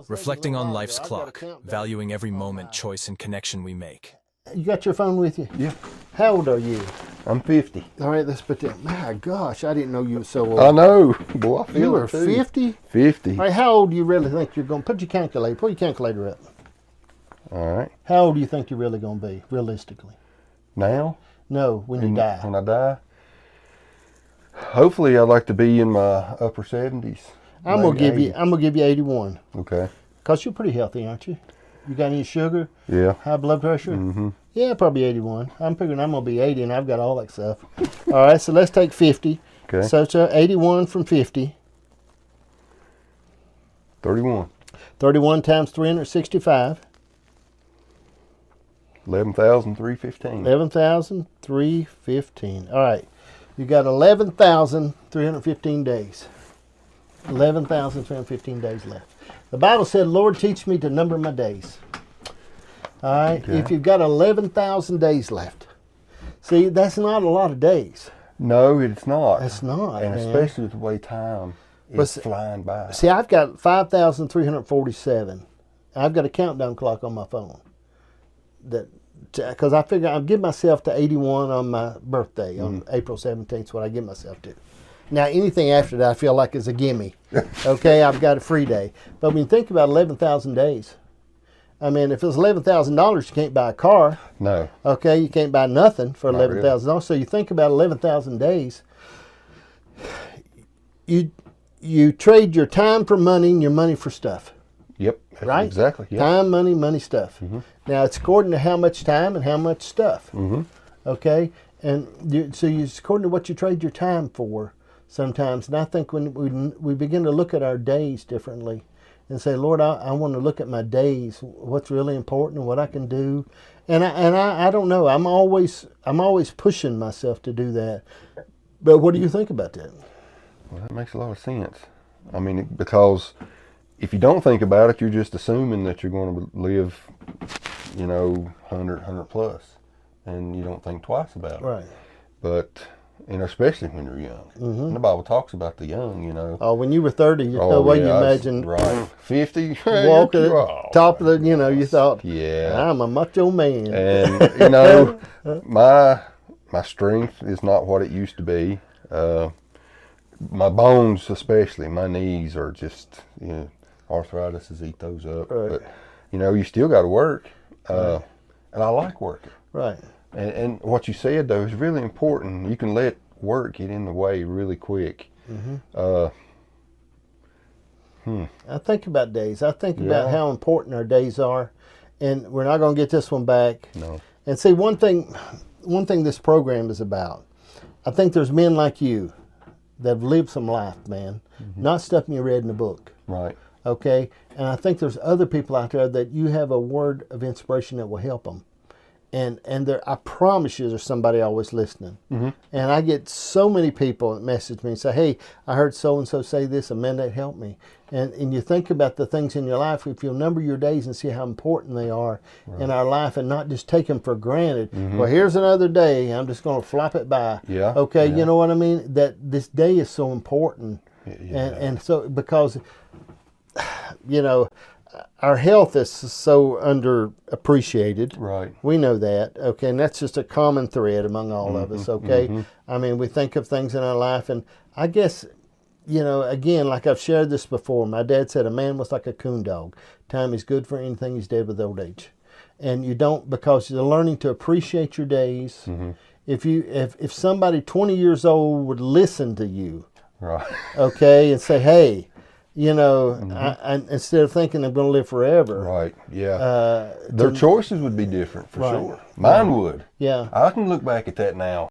reflecting on life's clock, valuing every moment, choice, and connection we make. You got your phone with you? Yeah. How old are you? I'm 50. All right, let's put that. My gosh, I didn't know you were so old. I know. Boy, I feel You it are too. 50? 50. All right, how old do you really think you're going to... Put your calculator. Pull your calculator up. All right. How old do you think you're really going to be, realistically? Now? No, when you die. When I die? Hopefully, I'd like to be in my upper 70s. I'm gonna give you 81. Okay. Cause you're pretty healthy, aren't you? You got any sugar? Yeah. High blood pressure? Mm-hmm. Yeah, probably 81. I'm figuring I'm gonna be 80, and I've got all that stuff. All right, so let's take 50. Okay. So it's 81 from 50. 31. 31 times 365. 11,315. 11,315. All right, you got 11,315 days. 11,315 days left. The Bible said, Lord, teach me to number my days. All right, Okay. if you've got 11,000 days left, see, that's not a lot of days. No, it's not. That's not, And man. especially with the way time is flying by. See, I've got 5,347. I've got a countdown clock on my phone. Because I figure I'll give myself to 81 on my birthday, on April 17th, what I give myself to. Now, anything after that I feel like is a gimme. Okay, I've got a free day. But when you think about 11,000 days, I mean, if it's $11,000, you can't buy a car. No. Okay, you can't buy nothing for Not $11,000. really. So you think about 11,000 days, you trade your time for money and your money for stuff. Yep. That's Right? Exactly. Yep. Time, money, stuff. Mm-hmm. Now, it's according to how much time and how much stuff. Mm-hmm. Okay? And it's according to what you trade your time for sometimes. And I think when we begin to look at our days differently and say, Lord, I want to look at my days, what's really important and what I can do. And I don't know. I'm always pushing myself to do that. But what do you think about that? Well, that makes a lot of sense. I mean, because if you don't think about it, you're just assuming that you're going to live, 100 plus, and you don't think twice about it. Right. But, especially when you're young. Mm-hmm. And the Bible talks about the young, Oh, when you were 30, no way you imagined right. 50, walking at the top of the, you thought, yeah. I'm a macho man. And, my strength is not what it used to be. My bones, especially, my knees are just, arthritis has eat those up. Right. But, you still got to work. And I like working. Right. And what you said, though, is really important. You can let work get in the way really quick. Mm-hmm. I think about days. I think about how important our days are. And we're not going to get this one back. No. And see, one thing this program is about, I think there's men like you that have lived some life, man. Mm-hmm. Not stuff you read in a book. Right. Okay? And I think there's other people out there that you have a word of inspiration that will help them. And I promise you there's somebody always listening. Mm-hmm. And I get so many people that message me and say, hey, I heard so-and-so say this, and man, that helped me. And you think about the things in your life, if you'll number your days and see how important they are in our life and not just take them for granted. Mm-hmm. Well, here's another day. I'm just going to flop it by. Yeah. Okay, yeah. You know what I mean? That this day is so important. Yeah. And so because, our health is so underappreciated. Right. We know that. Okay, and that's just a common thread among all of us. Okay, I mean, we think of things in our life, and I guess, again, like I've shared this before, my dad said a man was like a coon dog. Time is good for anything, he's dead with old age. And you don't, because you're learning to appreciate your days. Mm-hmm. If somebody 20 years old would listen to you, right, okay, and say, hey, I instead of thinking I'm going to live forever. Right, yeah. Their choices would be different, for sure. Mine would. Yeah. I can look back at that now